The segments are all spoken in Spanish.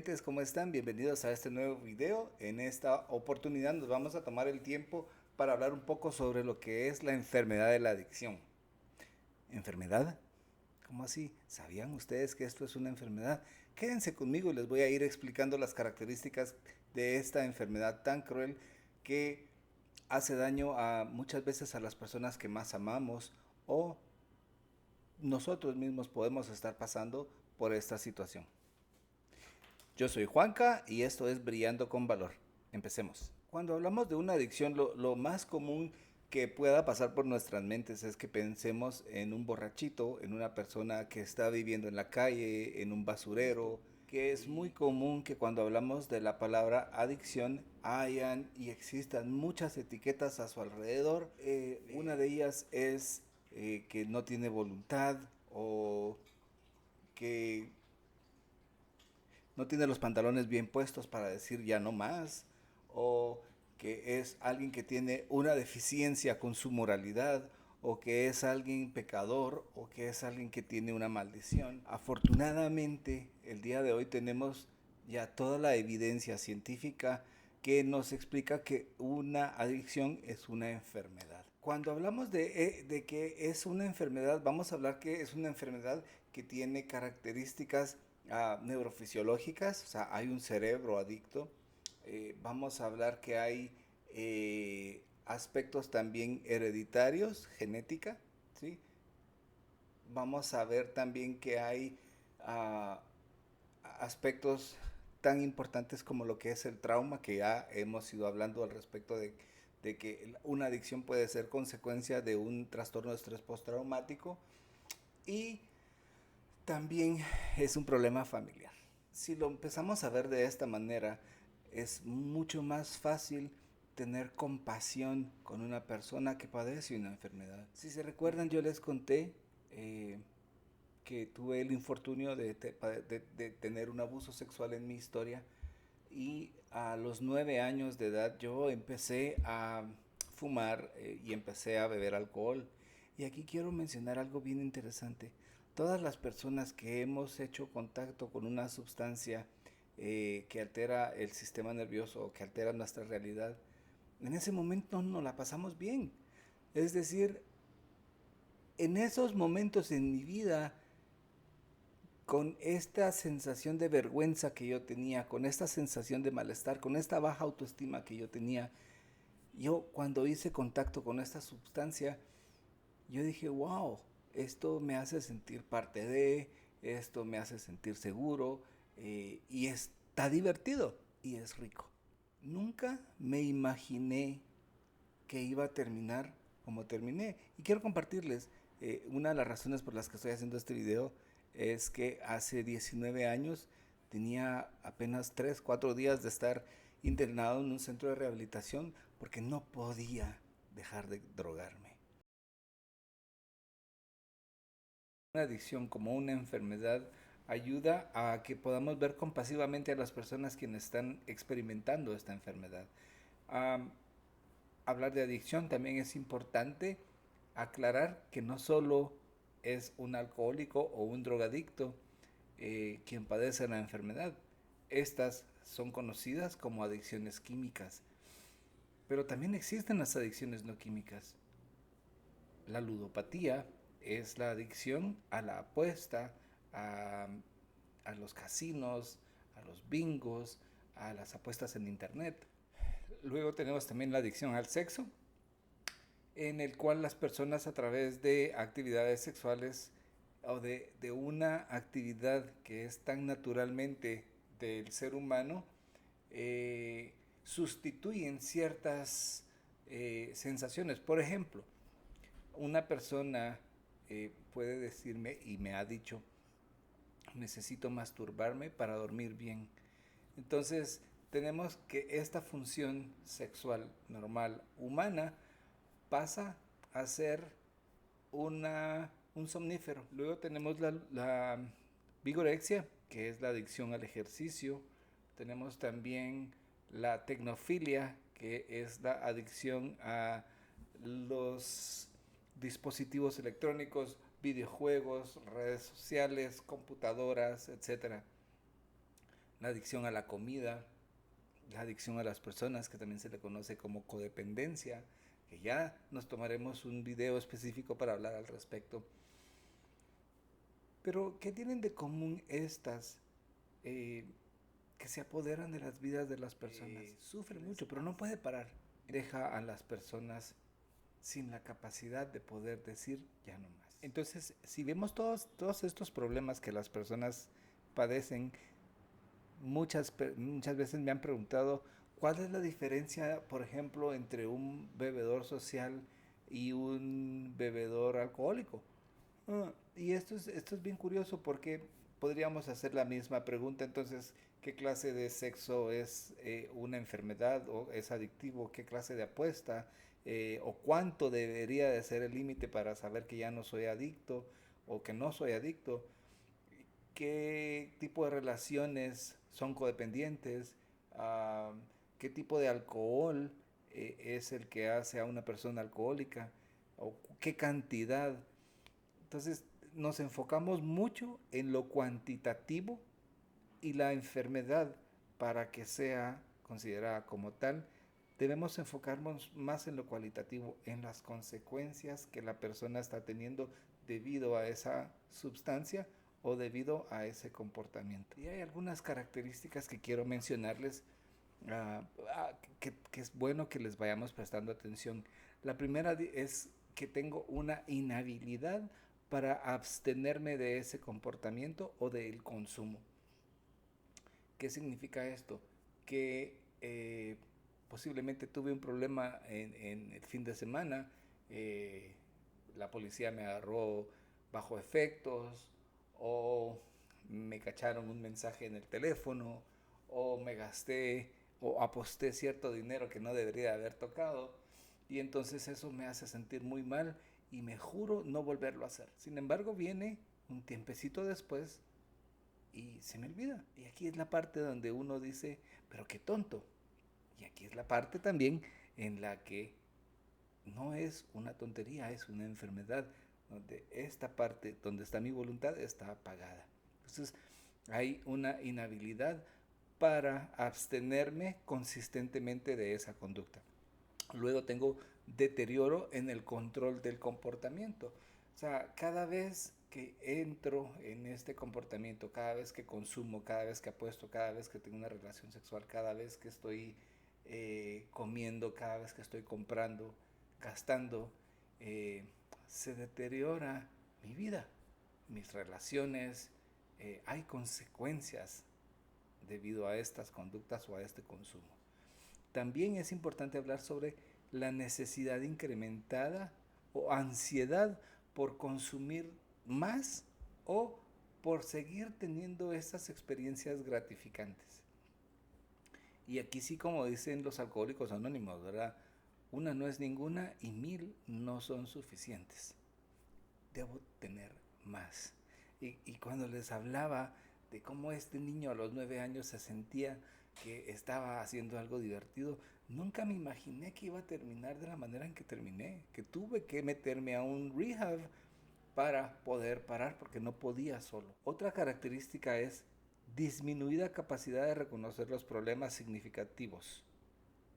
gentes, ¿cómo están? Bienvenidos a este nuevo video. En esta oportunidad nos vamos a tomar el tiempo para hablar un poco sobre lo que es la enfermedad de la adicción. ¿Enfermedad? ¿Cómo así? ¿Sabían ustedes que esto es una enfermedad? Quédense conmigo y les voy a ir explicando las características de esta enfermedad tan cruel que hace daño a muchas veces a las personas que más amamos o nosotros mismos podemos estar pasando por esta situación. Yo soy Juanca y esto es Brillando con Valor. Empecemos. Cuando hablamos de una adicción, lo más común que pueda pasar por nuestras mentes es que pensemos en un borrachito, en una persona que está viviendo en la calle, en un basurero, que es muy común que cuando hablamos de la palabra adicción hayan y existan muchas etiquetas a su alrededor. Una de ellas es que no tiene voluntad o que no tiene los pantalones bien puestos para decir ya no más, o que es alguien que tiene una deficiencia con su moralidad, o que es alguien pecador, o que es alguien que tiene una maldición. Afortunadamente, el día de hoy tenemos ya toda la evidencia científica que nos explica que una adicción es una enfermedad. Cuando hablamos de que es una enfermedad, vamos a hablar que es una enfermedad que tiene características neurofisiológicas, o sea, hay un cerebro adicto. Vamos a hablar que hay aspectos también hereditarios, genética, ¿sí? Vamos a ver también que hay uh, aspectos tan importantes como lo que es el trauma, que ya hemos ido hablando al respecto de que una adicción puede ser consecuencia de un trastorno de estrés postraumático y también es un problema familiar. Si lo empezamos a ver de esta manera, es mucho más fácil tener compasión con una persona que padece una enfermedad. Si se recuerdan, yo les conté que tuve el infortunio de tener un abuso sexual en mi historia y a los 9 años de edad yo empecé a fumar y empecé a beber alcohol. Y aquí quiero mencionar algo bien interesante. Todas las personas que hemos hecho contacto con una sustancia que altera el sistema nervioso o que altera nuestra realidad, en ese momento no la pasamos bien. Es decir, en esos momentos en mi vida, con esta sensación de vergüenza que yo tenía, con esta sensación de malestar, con esta baja autoestima que yo tenía, yo cuando hice contacto con esta sustancia, yo dije, wow, esto me hace sentir parte de, esto me hace sentir seguro y está divertido y es rico. Nunca me imaginé que iba a terminar como terminé. Y quiero compartirles, una de las razones por las que estoy haciendo este video es que hace 19 años tenía apenas 3, 4 días de estar internado en un centro de rehabilitación porque no podía dejar de drogarme. Una adicción como una enfermedad ayuda a que podamos ver compasivamente a las personas quienes están experimentando esta enfermedad. Um, Hablar de adicción también es importante aclarar que no solo es un alcohólico o un drogadicto quien padece la enfermedad. Estas son conocidas como adicciones químicas, pero también existen las adicciones no químicas. La ludopatía es la adicción a la apuesta, a, a los casinos, a los bingos, a las apuestas en internet. Luego tenemos también la adicción al sexo, en el cual las personas a través de actividades sexuales o de una actividad que es tan naturalmente del ser humano, sustituyen ciertas sensaciones. Por ejemplo, una persona puede decirme y me ha dicho, necesito masturbarme para dormir bien. Entonces, tenemos que esta función sexual normal humana pasa a ser un somnífero. Luego tenemos la vigorexia, que es la adicción al ejercicio. Tenemos también la tecnofilia, que es la adicción a los dispositivos electrónicos, videojuegos, redes sociales, computadoras, etcétera. la adicción a la comida, la adicción a las personas, que también se le conoce como codependencia, que ya nos tomaremos un video específico para hablar al respecto. Pero, ¿qué tienen de común estas eh, que se apoderan de las vidas de las personas? Sufre mucho, pero no puede parar. Deja a las personas sin la capacidad de poder decir ya no más. Entonces, si vemos todos estos problemas que las personas padecen, muchas veces me han preguntado cuál es la diferencia, por ejemplo, entre un bebedor social y un bebedor alcohólico. Y esto es bien curioso porque podríamos hacer la misma pregunta. Entonces, ¿qué clase de sexo es una enfermedad o es adictivo? ¿Qué clase de apuesta? ¿O cuánto debería de ser el límite para saber que ya no soy adicto o que no soy adicto? ¿Qué tipo de relaciones son codependientes? Ah, ¿Qué tipo de alcohol es el que hace a una persona alcohólica? ¿O qué cantidad? Entonces nos enfocamos mucho en lo cuantitativo y la enfermedad, para que sea considerada como tal, debemos enfocarnos más en lo cualitativo, en las consecuencias que la persona está teniendo debido a esa sustancia o debido a ese comportamiento. Y hay algunas características que quiero mencionarles, uh, que es bueno que les vayamos prestando atención. La primera es que tengo una inhabilidad para abstenerme de ese comportamiento o del consumo. ¿Qué significa esto? Que posiblemente tuve un problema en el fin de semana, eh, la policía me agarró bajo efectos, o me cacharon un mensaje en el teléfono, o me gasté o aposté cierto dinero que no debería haber tocado, y entonces eso me hace sentir muy mal y me juro no volverlo a hacer. Sin embargo, viene un tiempecito después y se me olvida. Y aquí es la parte donde uno dice, pero qué tonto. Y aquí es la parte también en la que no es una tontería, es una enfermedad, donde esta parte, donde está mi voluntad, está apagada. Entonces, hay una inhabilidad para abstenerme consistentemente de esa conducta. Luego tengo deterioro en el control del comportamiento. O sea, cada vez que entro en este comportamiento, cada vez que consumo, cada vez que apuesto, cada vez que tengo una relación sexual, cada vez que estoy comiendo, cada vez que estoy comprando, gastando, eh, se deteriora mi vida, mis relaciones, hay consecuencias debido a estas conductas o a este consumo. También es importante hablar sobre la necesidad incrementada o ansiedad por consumir más o por seguir teniendo estas experiencias gratificantes. Y aquí sí, como dicen los alcohólicos anónimos, ¿verdad? Una no es ninguna y 1000 no son suficientes. Debo tener más. Y cuando les hablaba de cómo este niño a los 9 años se sentía que estaba haciendo algo divertido, nunca me imaginé que iba a terminar de la manera en que terminé, que tuve que meterme a un rehab para poder parar porque no podía solo. Otra característica es disminuida capacidad de reconocer los problemas significativos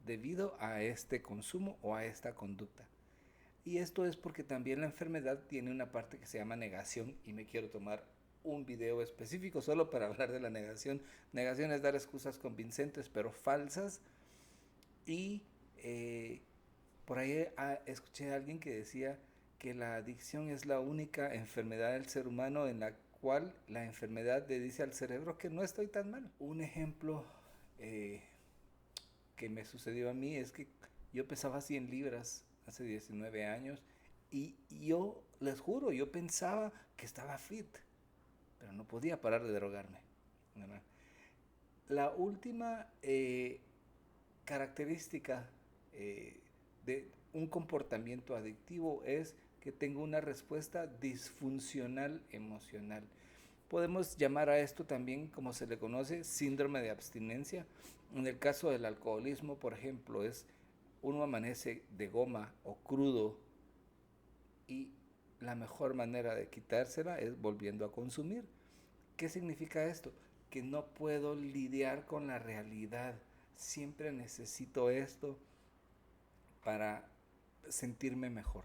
debido a este consumo o a esta conducta. Y esto es porque también la enfermedad tiene una parte que se llama negación, y me quiero tomar un video específico solo para hablar de la negación. Negación es dar excusas convincentes pero falsas. Y por ahí escuché a alguien que decía que la adicción es la única enfermedad del ser humano en la cual la enfermedad le dice al cerebro que no estoy tan mal. Un ejemplo eh, que me sucedió a mí es que yo pesaba 100 libras hace 19 años y yo les juro, yo pensaba que estaba fit, pero no podía parar de drogarme, ¿verdad? La última característica eh, de un comportamiento adictivo es que tengo una respuesta disfuncional emocional. Podemos llamar a esto también, como se le conoce, síndrome de abstinencia. En el caso del alcoholismo, por ejemplo, es uno amanece de goma o crudo y la mejor manera de quitársela es volviendo a consumir. ¿Qué significa esto? que no puedo lidiar con la realidad. Siempre necesito esto para sentirme mejor.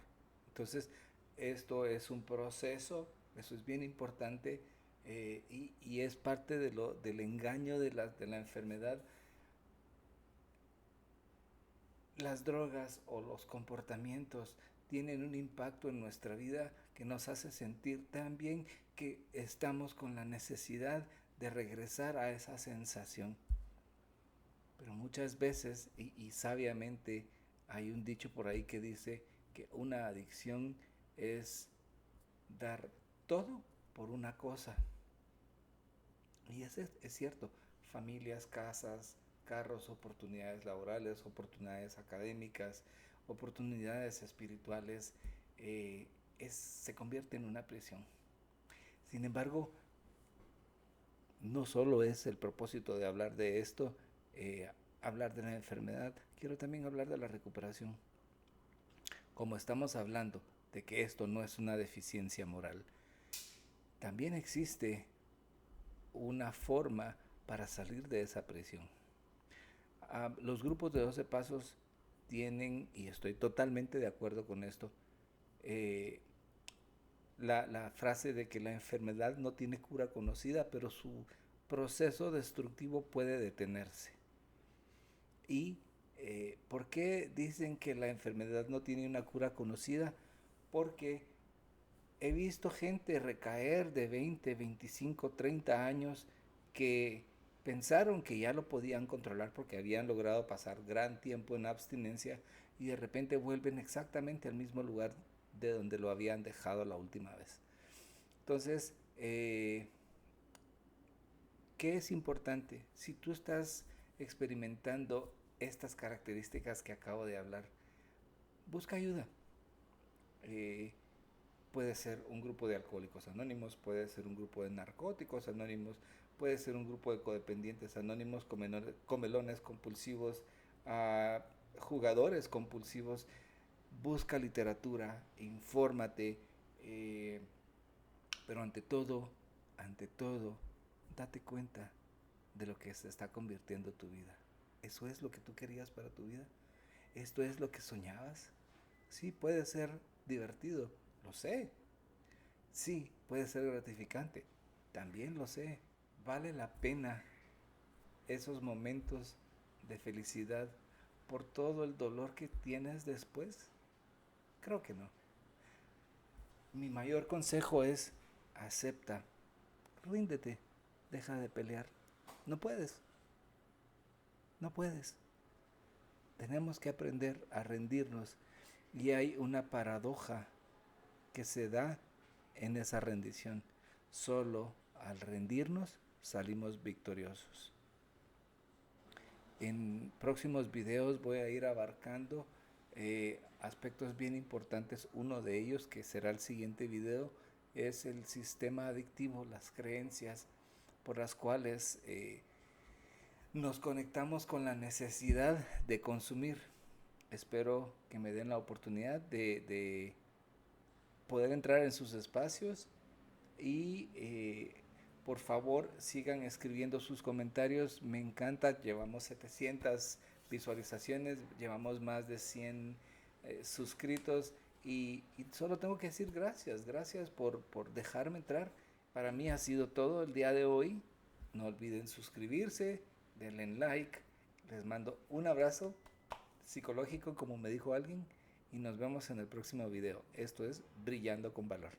Entonces, esto es un proceso, eso es bien importante, y es parte del engaño de la enfermedad. Las drogas o los comportamientos tienen un impacto en nuestra vida que nos hace sentir tan bien que estamos con la necesidad de regresar a esa sensación. Pero muchas veces, y sabiamente, hay un dicho por ahí que dice que una adicción es dar todo por una cosa. Y es cierto, familias, casas, carros, oportunidades laborales, oportunidades académicas, oportunidades espirituales, se convierte en una prisión. Sin embargo, no solo es el propósito de hablar de esto, hablar de la enfermedad, quiero también hablar de la recuperación. Como estamos hablando de que esto no es una deficiencia moral, también existe una forma para salir de esa presión. Los grupos de 12 pasos tienen, y estoy totalmente de acuerdo con esto, la frase de que la enfermedad no tiene cura conocida, pero su proceso destructivo puede detenerse. ¿Y por qué dicen que la enfermedad no tiene una cura conocida? Porque he visto gente recaer de 20, 25, 30 años que pensaron que ya lo podían controlar porque habían logrado pasar gran tiempo en abstinencia y de repente vuelven exactamente al mismo lugar de donde lo habían dejado la última vez. Entonces, ¿qué es importante? Si tú estás experimentando estas características que acabo de hablar, busca ayuda. Puede ser un grupo de alcohólicos anónimos, puede ser un grupo de narcóticos anónimos, puede ser un grupo de codependientes anónimos, comelones compulsivos, jugadores compulsivos. Busca literatura, infórmate, pero ante todo, date cuenta de lo que se está convirtiendo tu vida. ¿Eso es lo que tú querías para tu vida? ¿Esto es lo que soñabas? Sí, puede ser divertido, lo sé. Sí, puede ser gratificante, también lo sé. ¿Vale la pena esos momentos de felicidad por todo el dolor que tienes después? Creo que no. Mi mayor consejo es: acepta, ríndete, deja de pelear. No puedes, no puedes. Tenemos que aprender a rendirnos, y hay una paradoja que se da en esa rendición. Solo al rendirnos salimos victoriosos. En próximos videos voy a ir abarcando aspectos bien importantes. Uno de ellos, que será el siguiente video, es el sistema adictivo, las creencias por las cuales nos conectamos con la necesidad de consumir. Espero que me den la oportunidad de poder entrar en sus espacios y por favor sigan escribiendo sus comentarios. Me encanta, llevamos 700 visualizaciones, llevamos más de 100 suscritos, y solo tengo que decir gracias por dejarme entrar. Para mí ha sido todo el día de hoy. No olviden suscribirse, denle like. Les mando un abrazo psicológico, como me dijo alguien, y nos vemos en el próximo video. Esto es Brillando con Valor.